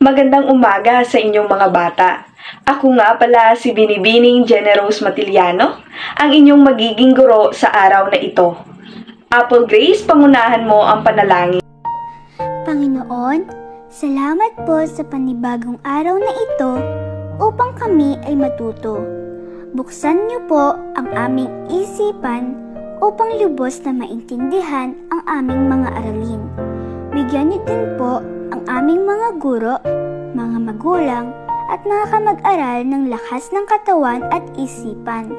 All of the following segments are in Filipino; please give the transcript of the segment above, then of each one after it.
Magandang umaga sa inyong mga bata. Ako nga pala si Binibining Generous Matiliano, ang inyong magiging guro sa araw na ito. Apple Grace, pangunahan mo ang panalangin. Panginoon, salamat po sa panibagong araw na ito upang kami ay matuto. Buksan niyo po ang aming isipan upang lubos na maintindihan ang aming mga aralin. Bigyan niyo din po ang aming mga guro, mga magulang at mga kamag-aral ng lakas ng katawan at isipan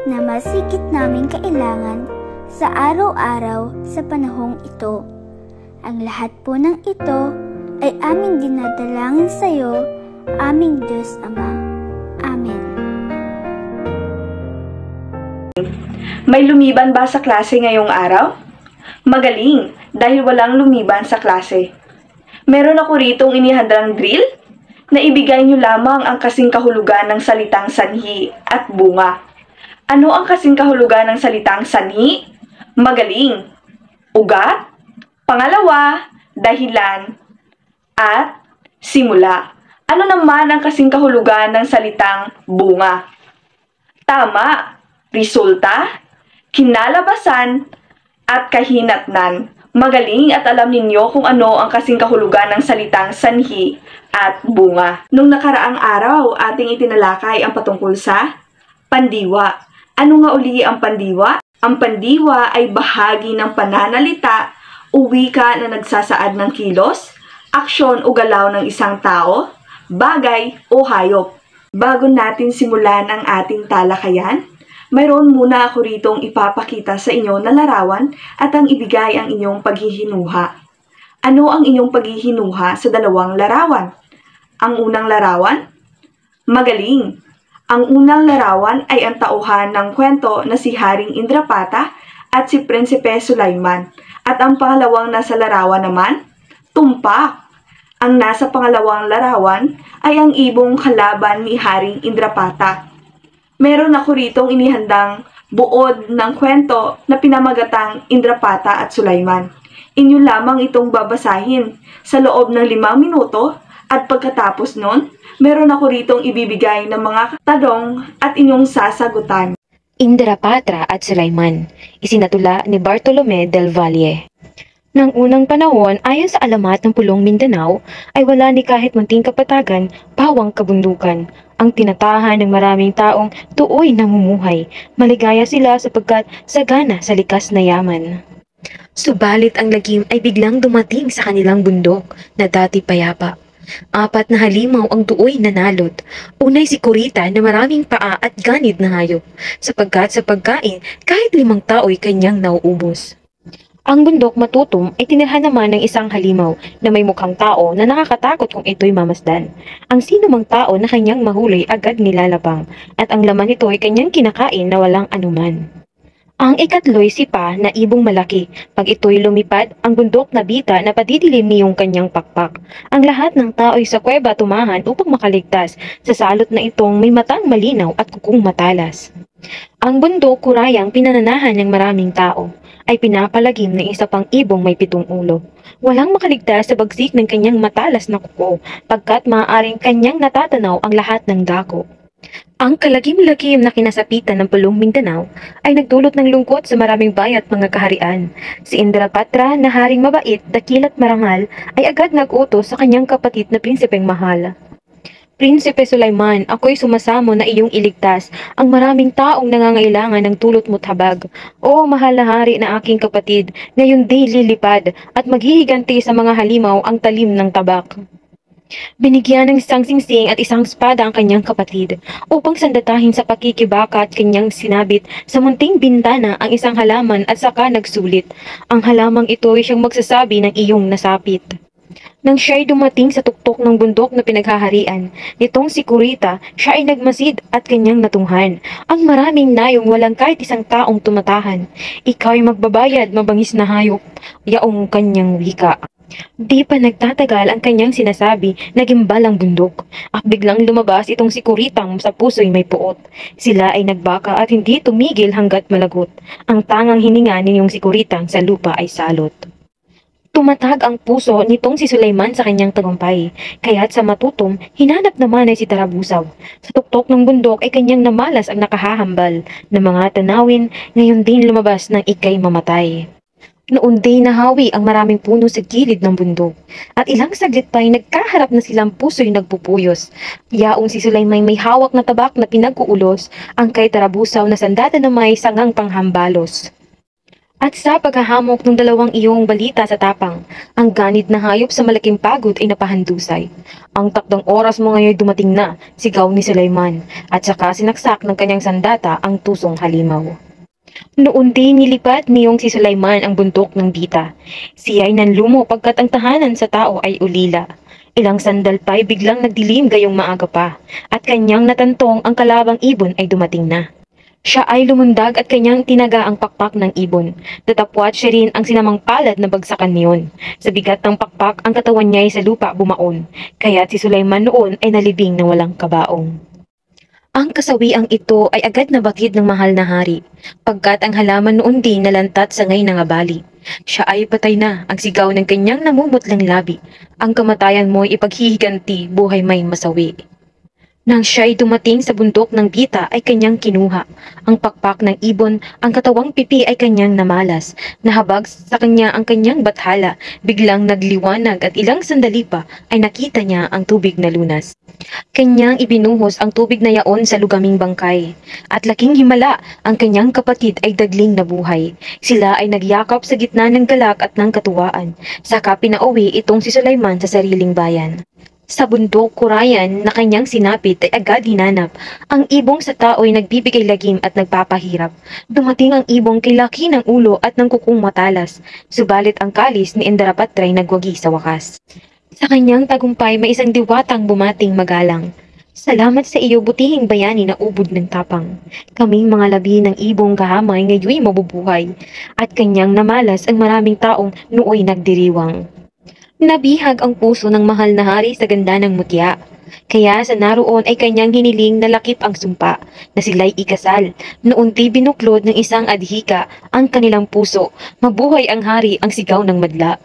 na mas higit naming kailangan sa araw-araw sa panahong ito. Ang lahat po ng ito ay aming dinadalangin sa iyo, aming Diyos Ama. Amen. May lumiban ba sa klase ngayong araw? Magaling, dahil walang lumiban sa klase. Meron ako ritong inihandang drill na ibigay niyo lamang ang kasing kahulugan ng salitang sanhi at bunga. Ano ang kasing kahulugan ng salitang sanhi? Magaling, ugat, pangalawa, dahilan, at simula. Ano naman ang kasing kahulugan ng salitang bunga? Tama, resulta, kinalabasan, at kahinatnan. Magaling at alam ninyo kung ano ang kasing kahulugan ng salitang sanhi at bunga. Nung nakaraang araw, ating itinalakay ang patungkol sa pandiwa. Ano nga uli ang pandiwa? Ang pandiwa ay bahagi ng pananalita o wika na nagsasaad ng kilos, aksyon o galaw ng isang tao, bagay o hayop. Bago natin simulan ang ating talakayan, mayroon muna ako ritong ipapakita sa inyo na larawan at ang ibigay ang inyong paghihinuha. Ano ang inyong paghihinuha sa dalawang larawan? Ang unang larawan? Magaling! Ang unang larawan ay ang tauhan ng kwento na si Haring Indrapata at si Prinsipe Sulaiman. At ang pangalawang nasa larawan naman? Tumpak! Ang nasa pangalawang larawan ay ang ibong kalaban ni Haring Indrapata. Meron ako ritong inihandang buod ng kwento na pinamagatang Indrapata at Sulaiman. Inyo lamang itong babasahin sa loob ng 5 minuto at pagkatapos nun, meron ako ritong ibibigay ng mga tanong at inyong sasagutan. Indrapata at Sulaiman, isinatula ni Bartolome del Valle. Nang unang panahon, ayon sa alamat ng Pulong Mindanao, ay wala ni kahit munting kapatagan, pawang kabundukan. Ang tinatahan ng maraming taong tuoy namumuhay. Maligaya sila sapagkat sagana sa likas na yaman. Subalit ang lagim ay biglang dumating sa kanilang bundok na dati payapa. 4 na halimaw ang tuoy nanalot. Unay si Kurita na maraming paa at ganid na hayop, sapagkat sa pagkain kahit 5 tao'y kanyang nauubos. Ang bundok matutom ay tinirhan naman ng isang halimaw na may mukhang tao na nakakatakot kung ito'y mamasdan. Ang sino mang tao na kanyang mahuli agad nilalapang at ang laman nito ay kanyang kinakain na walang anuman. Ang ikatlo'y sipa na ibong malaki. Pag ito'y lumipad, ang bundok na bita na padidilim niyong kanyang pakpak. Ang lahat ng tao'y sa kuweba tumahan upang makaligtas sa salot na itong may matang malinaw at kukung matalas. Ang bundok kurayang pinananahan ng maraming tao ay pinapalagim ng isa pang ibong may 7 ulo. Walang makaligtas sa bagsik ng kanyang matalas na kuko pagkat maaaring kanyang natatanaw ang lahat ng dako. Ang kalagim-lagim na kinasapitan ng Pulong Mindanao ay nagdulot ng lungkot sa maraming bayan at mga kaharian. Si Indrapata na haring mabait, dakil at marangal ay agad nag-utos sa kanyang kapatid na prinsipeng mahal. Prinsipe Sulaiman, ako'y sumasamo na iyong iligtas ang maraming taong nangangailangan ng tulot mo't habag. O mahal na hari na aking kapatid, ngayon di lilipad at maghihiganti sa mga halimaw ang talim ng tabak. Binigyan ng isang singsing at isang espada ang kanyang kapatid upang sandatahin sa pakikibaka at kanyang sinabit sa munting bintana ang isang halaman at saka nagsulit. Ang halamang ito ay siyang magsasabi ng iyong nasapit. Nang siya'y dumating sa tuktok ng bundok na pinaghaharian, nitong si Kurita, siya ay nagmasid at kanyang natunghan. Ang maraming nayong walang kahit isang taong tumatahan. Ikaw'y magbabayad, mabangis na hayop, yaong kanyang wika. Di pa nagtatagal ang kanyang sinasabi, nagimbal ang bundok. At biglang lumabas itong si Kuritang sa puso'y may puot. Sila ay nagbaka at hindi tumigil hanggat malagot. Ang tangang hininga ninyong si Kuritang sa lupa ay salot. Tumatag ang puso nitong si Sulaiman sa kanyang tagumpay, kaya't sa matutom, hinanap naman ay si Tarabusaw. Sa tuktok ng bundok ay kanyang namalas ang nakahahambal na mga tanawin, ngayon din lumabas ng ikay mamatay. Noon din nahawi ang maraming puno sa gilid ng bundok, at ilang saglit pa'y nagkaharap na silang puso'y nagpupuyos. Yaong si Sulaiman may hawak na tabak na pinag-uulos, ang kay Tarabusaw na sandata na may sangang panghambalos. At sa paghahamok ng dalawang iyong balita sa tapang, ang ganid na hayop sa malaking pagod ay napahandusay. Ang takdang oras mo ngayon dumating na, sigaw ni Sulaiman, at saka sinaksak ng kanyang sandata ang tusong halimaw. Noon din nilipat niyong si Sulaiman ang bundok ng Bita. Siya ay nanlumo pagkat ang tahanan sa tao ay ulila. Ilang sandal pa'y biglang nagdilim gayong maaga pa, at kanyang natantong ang kalabang ibon ay dumating na. Siya ay lumundag at kanyang tinaga ang pakpak ng ibon. Datapwat siya rin ang sinamang palad na bagsakan niyon. Sa bigat ng pakpak, ang katawan niya ay sa lupa bumaon, kaya't si Sulaiman noon ay nalibing ng walang kabaong. Ang kasawiang ito ay agad na bakid ng mahal na hari, pagkat ang halaman noon din nalantat sa ngay ng abali. Siya ay patay na, ang sigaw ng kanyang namumutlang labi. Ang kamatayan mo'y ipaghihiganti, buhay may masawi. Nang siya'y dumating sa bundok ng Bita ay kanyang kinuha. Ang pakpak ng ibon, ang katawang pipi ay kanyang namalas. Nahabag sa kanya ang kanyang bathala, biglang nagliwanag at ilang sandali pa ay nakita niya ang tubig na lunas. Kanyang ibinuhos ang tubig na yaon sa lugaming bangkay. At laking himala, ang kanyang kapatid ay dagling nabuhay. Sila ay nagyakap sa gitna ng galak at ng katuwaan. Saka pinauwi itong si Sulaiman sa sariling bayan. Sa bundok kurayan na kanyang sinapit ay agad hinanap. Ang ibong sa tao ay nagbibigay lagim at nagpapahirap. Dumating ang ibong kay laki ng ulo at ng kukong matalas. Subalit ang kalis ni Indarapatra ay nagwagi sa wakas. Sa kanyang tagumpay may isang diwatang bumating magalang. Salamat sa iyo butihing bayani na ubod ng tapang. Kaming mga labi ng ibong kahamay ngayoy mabubuhay. At kanyang namalas ang maraming taong nooy nagdiriwang. Nabihag ang puso ng mahal na hari sa ganda ng mutya. Kaya sa naroon ay kanyang hiniling na lakip ang sumpa na sila'y ikasal. Noon di binuklod ng isang adhika ang kanilang puso. Mabuhay ang hari, ang sigaw ng madla.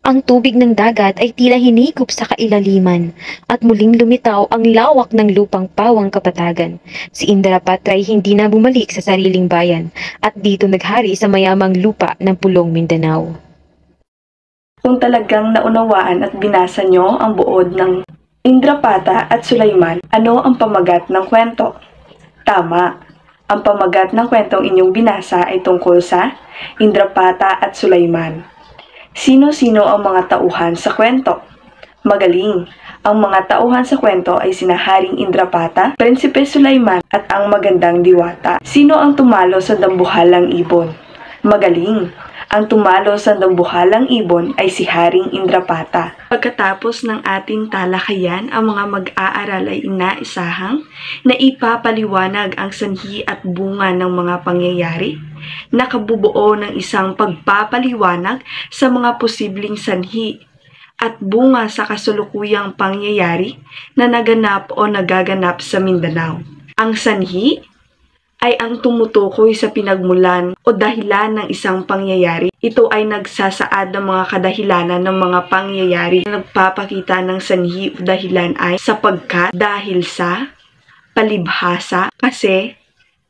Ang tubig ng dagat ay tila hinigop sa kailaliman at muling lumitaw ang lawak ng lupang pawang kapatagan. Si Indarapatra ay hindi na bumalik sa sariling bayan at dito naghari sa mayamang lupa ng Pulong Mindanao. Kung talagang naunawaan at binasa nyo ang buod ng Indrapata at Sulaiman, ano ang pamagat ng kwento? Tama, ang pamagat ng kwentong inyong binasa ay tungkol sa Indrapata at Sulaiman. Sino-sino ang mga tauhan sa kwento? Magaling, ang mga tauhan sa kwento ay sina Haring Indrapata, Prinsipe Sulaiman at ang magandang diwata. Sino ang tumalo sa dambuhalang ibon? Magaling, ang tumalo sa dambuhalang ibon ay si Haring Indrapata. Pagkatapos ng ating talakayan, ang mga mag-aaral ay inaisahang na ipapaliwanag ang sanhi at bunga ng mga pangyayari. Nakabubuo ng isang pagpapaliwanag sa mga posibleng sanhi at bunga sa kasulukuyang pangyayari na naganap o nagaganap sa Mindanao. Ang sanhi ay ang tumutukoy sa pinagmulan o dahilan ng isang pangyayari. Ito ay nagsasaad ng mga kadahilanan ng mga pangyayari. Nagpapakita ng sanhi o dahilan ay sapagkat, dahil sa, palibhasa, kasi,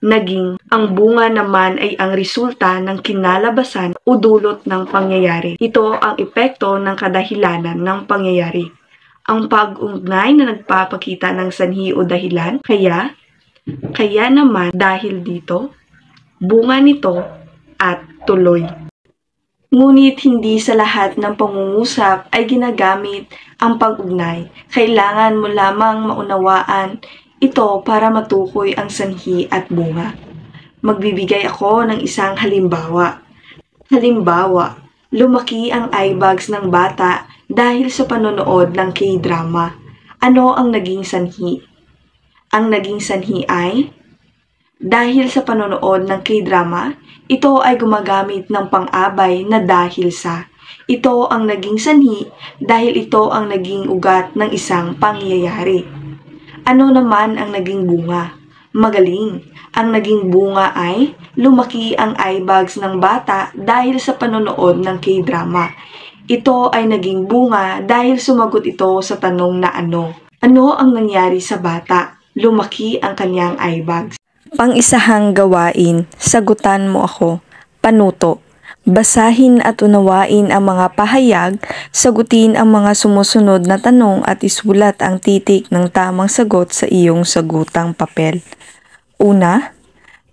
naging. Ang bunga naman ay ang resulta ng kinalabasan o dulot ng pangyayari. Ito ang epekto ng kadahilanan ng pangyayari. Ang pag-ugnay na nagpapakita ng sanhi o dahilan, kaya naman dahil dito, bunga nito at tuloy. Ngunit hindi sa lahat ng pangungusap ay ginagamit ang pag-ugnay. Kailangan mo lamang maunawaan ito para matukoy ang sanhi at bunga. Magbibigay ako ng isang halimbawa. Halimbawa, lumaki ang eyebags ng bata dahil sa panonood ng K-drama. Ano ang naging sanhi? Ang naging sanhi ay, dahil sa panonood ng K-drama, ito ay gumagamit ng pang-abay na dahil sa. Ito ang naging sanhi dahil ito ang naging ugat ng isang pangyayari. Ano naman ang naging bunga? Magaling. Ang naging bunga ay lumaki ang eyebags ng bata dahil sa panonood ng K-drama. Ito ay naging bunga dahil sumagot ito sa tanong na ano. Ano ang nangyari sa bata? Lumaki ang kanyang eye bags. Pang-isahang gawain, sagutan mo ako. Panuto. Basahin at unawain ang mga pahayag, sagutin ang mga sumusunod na tanong at isulat ang titik ng tamang sagot sa iyong sagutang papel. Una,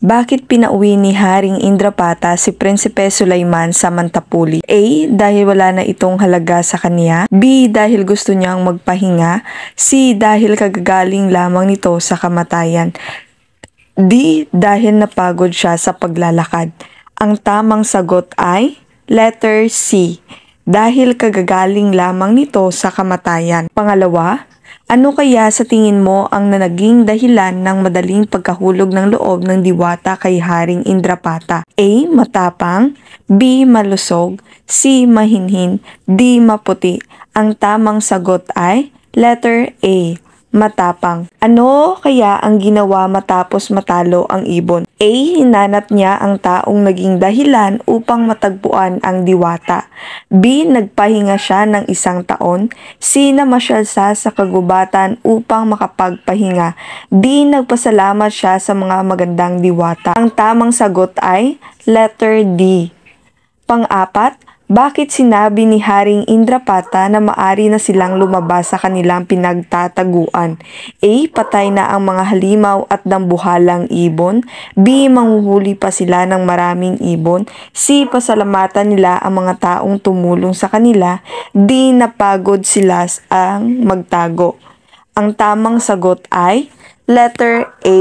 bakit pinauwi ni Haring Indrapata si Prinsipe Sulaiman sa Mantapuli? A. Dahil wala na itong halaga sa kanya. B. Dahil gusto niyang magpahinga. C. Dahil kagagaling lamang nito sa kamatayan. D. Dahil napagod siya sa paglalakad. Ang tamang sagot ay letter C. Dahil kagagaling lamang nito sa kamatayan. Pangalawa, ano kaya sa tingin mo ang naging dahilan ng madaling pagkahulog ng loob ng diwata kay Haring Indrapata? A. Matapang. B. Malusog. C. Mahinhin. D. Maputi. Ang tamang sagot ay letter A. Matapang. Ano kaya ang ginawa matapos matalo ang ibon? A. Hinanap niya ang taong naging dahilan upang matagpuan ang diwata. B. Nagpahinga siya ng 1 taon. C. Namasyal siya sa kagubatan upang makapagpahinga. D. Nagpasalamat siya sa mga magandang diwata. Ang tamang sagot ay letter D. Pang-apat, bakit sinabi ni Haring Indrapata na maari na silang lumabas sa kanilang pinagtataguan? A. Patay na ang mga halimaw at dambuhalang ibon. B. Manghuhuli pa sila ng maraming ibon. C. Pasalamatan nila ang mga taong tumulong sa kanila. D. Napagod sila ang magtago. Ang tamang sagot ay letter A.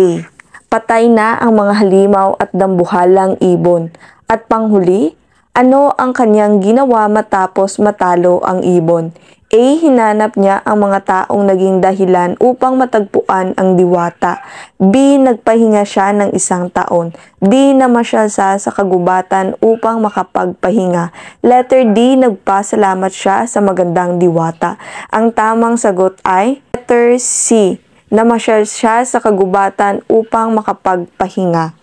Patay na ang mga halimaw at dambuhalang ibon. At panghuli, ano ang kanyang ginawa matapos matalo ang ibon? A. Hinanap niya ang mga taong naging dahilan upang matagpuan ang diwata. B. Nagpahinga siya ng 1 taon. D. Namasyal siya sa kagubatan upang makapagpahinga. Letter D. Nagpasalamat siya sa magandang diwata. Ang tamang sagot ay letter C. Namasyal siya sa kagubatan upang makapagpahinga.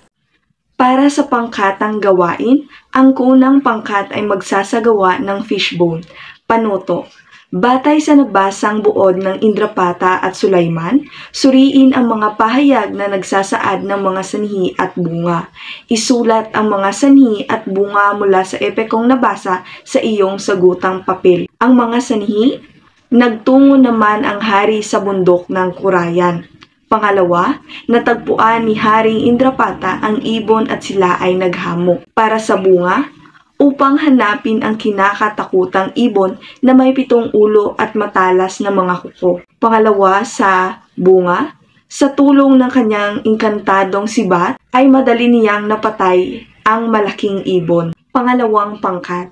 Para sa pangkatang gawain, ang kunang pangkat ay magsasagawa ng fishbone. Panuto. Batay sa nabasang buod ng Indrapata at Sulaiman, suriin ang mga pahayag na nagsasaad ng mga sanhi at bunga. Isulat ang mga sanhi at bunga mula sa epekong nabasa sa iyong sagutang papel. Ang mga sanhi, nagtungo naman ang hari sa bundok ng Kurayan. Pangalawa, natagpuan ni Haring Indrapata ang ibon at sila ay naghamok. Para sa bunga, upang hanapin ang kinakatakutang ibon na may 7 ulo at matalas na mga kuko. Pangalawa, sa bunga, sa tulong ng kanyang inkantadong sibat, ay madali niyang napatay ang malaking ibon. Pangalawang pangkat,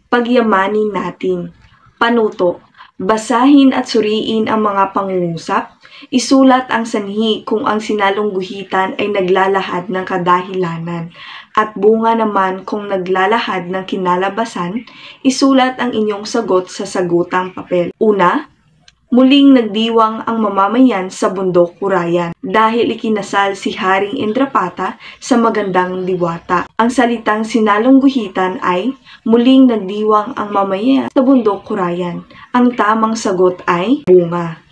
pagyamanin natin. Panuto, basahin at suriin ang mga pangungusap. Isulat ang sanhi kung ang sinalong guhitan ay naglalahad ng kadahilanan at bunga naman kung naglalahad ng kinalabasan. Isulat ang inyong sagot sa sagutang papel. Una, muling nagdiwang ang mamamayan sa bundok Kurayan dahil ikinasal si Haring Indrapata sa magandang diwata. Ang salitang sinalong guhitan ay muling nagdiwang ang mamamayan sa bundok Kurayan. Ang tamang sagot ay bunga.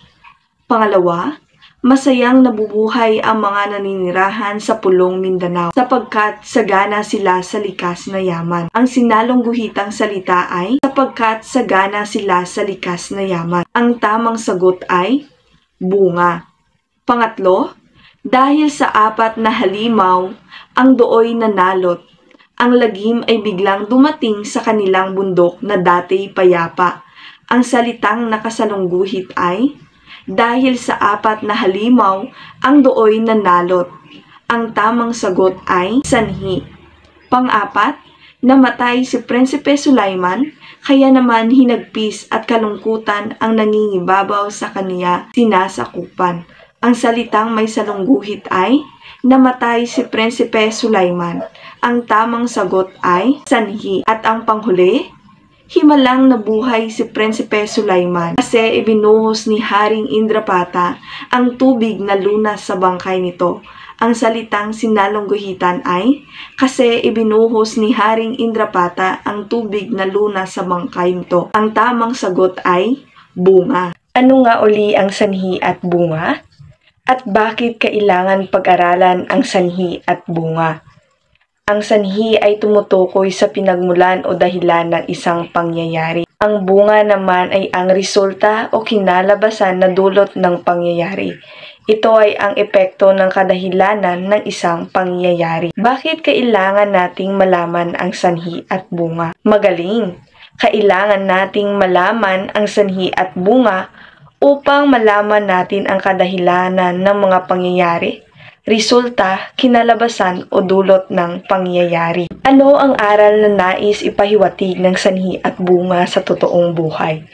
Pangalawa, masayang nabubuhay ang mga naninirahan sa Pulong Mindanao sapagkat sagana sila sa likas na yaman. Ang sinalong guhitang salita ay sapagkat sagana sila sa likas na yaman. Ang tamang sagot ay bunga. Pangatlo, dahil sa 4 na halimaw, ang dooy nanalot. Ang lagim ay biglang dumating sa kanilang bundok na dati payapa. Ang salitang nakasalungguhit ay dahil sa 4 na halimaw, ang dooy nanalot. Ang tamang sagot ay sanhi. Pang-4, namatay si Prinsipe Sulaiman, kaya naman hinagpis at kalungkutan ang nangingibabaw sa kaniya sinasakupan. Ang salitang may salungguhit ay namatay si Prinsipe Sulaiman. Ang tamang sagot ay sanhi. At ang panghuli, himalang nabuhay si Prinsipe Sulaiman kasi ibinuhos ni Haring Indrapata ang tubig na lunas sa bangkay nito Ang salitang sinalungguhitan ay kasi ibinuhos ni Haring Indrapata ang tubig na lunas sa bangkay nito. Ang tamang sagot ay bunga. Ano nga uli ang sanhi at bunga? At bakit kailangan pag-aralan ang sanhi at bunga? Ang sanhi ay tumutukoy sa pinagmulan o dahilan ng isang pangyayari. Ang bunga naman ay ang resulta o kinalabasan na dulot ng pangyayari. Ito ay ang epekto ng kadahilanan ng isang pangyayari. Bakit kailangan nating malaman ang sanhi at bunga? Magaling! Kailangan nating malaman ang sanhi at bunga upang malaman natin ang kadahilanan ng mga pangyayari, resulta, kinalabasan o dulot ng pangyayari. Ano ang aral na nais ipahiwatig ng sanhi at bunga sa totoong buhay?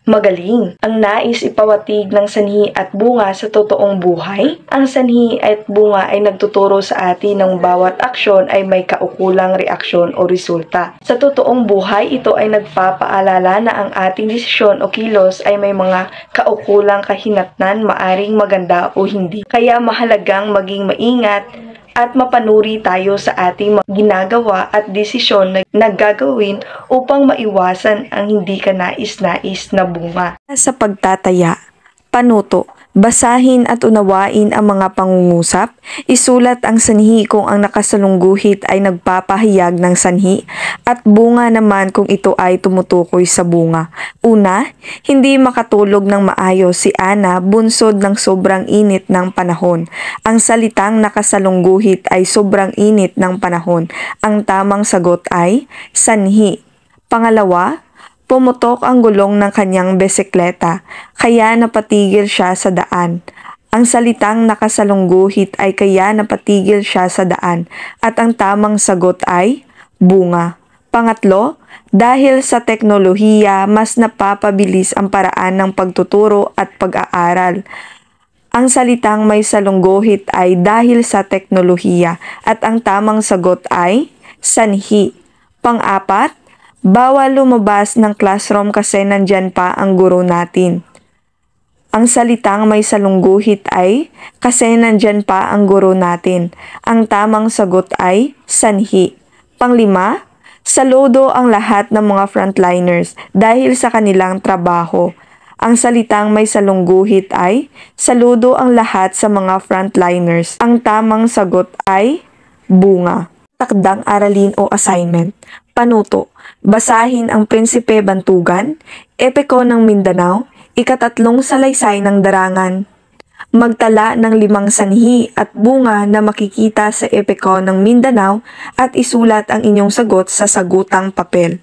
Magaling! Ang nais ipawatig ng sanhi at bunga sa totoong buhay? Ang sanhi at bunga ay nagtuturo sa atin ng bawat aksyon ay may kaukulang reaksyon o resulta. Sa totoong buhay, ito ay nagpapaalala na ang ating desisyon o kilos ay may mga kaukulang kahinatnan, maaring maganda o hindi. Kaya mahalagang maging maingat at mapanuri tayo sa ating mga ginagawa at desisyon na gagawin upang maiwasan ang hindi kanais-nais na bunga. Sa pagtataya, panuto, basahin at unawain ang mga pangungusap, isulat ang sanhi kung ang nakasalungguhit ay nagpapahayag ng sanhi at bunga naman kung ito ay tumutukoy sa bunga. Una, hindi makatulog ng maayos si Ana bunsod ng sobrang init ng panahon. Ang salitang nakasalungguhit ay sobrang init ng panahon. Ang tamang sagot ay sanhi. Pangalawa, pumutok ang gulong ng kanyang bisikleta, kaya napatigil siya sa daan. Ang salitang nakasalungguhit ay kaya napatigil siya sa daan at ang tamang sagot ay bunga. Pangatlo, dahil sa teknolohiya, mas napapabilis ang paraan ng pagtuturo at pag-aaral. Ang salitang may salungguhit ay dahil sa teknolohiya at ang tamang sagot ay sanhi. Pang-apat, bawal lumabas ng classroom kasi nandyan pa ang guro natin. Ang salitang may salungguhit ay kasi nandyan pa ang guro natin. Ang tamang sagot ay sanhi. Panglima, saludo ang lahat ng mga frontliners dahil sa kanilang trabaho. Ang salitang may salungguhit ay saludo ang lahat sa mga frontliners. Ang tamang sagot ay bunga. Takdang aralin o assignment. Panuto, basahin ang Prinsipe Bantugan, Epiko ng Mindanao, ikatatlong salaysay ng Darangan. Magtala ng 5 sanhi at bunga na makikita sa Epiko ng Mindanao at isulat ang inyong sagot sa sagutang papel.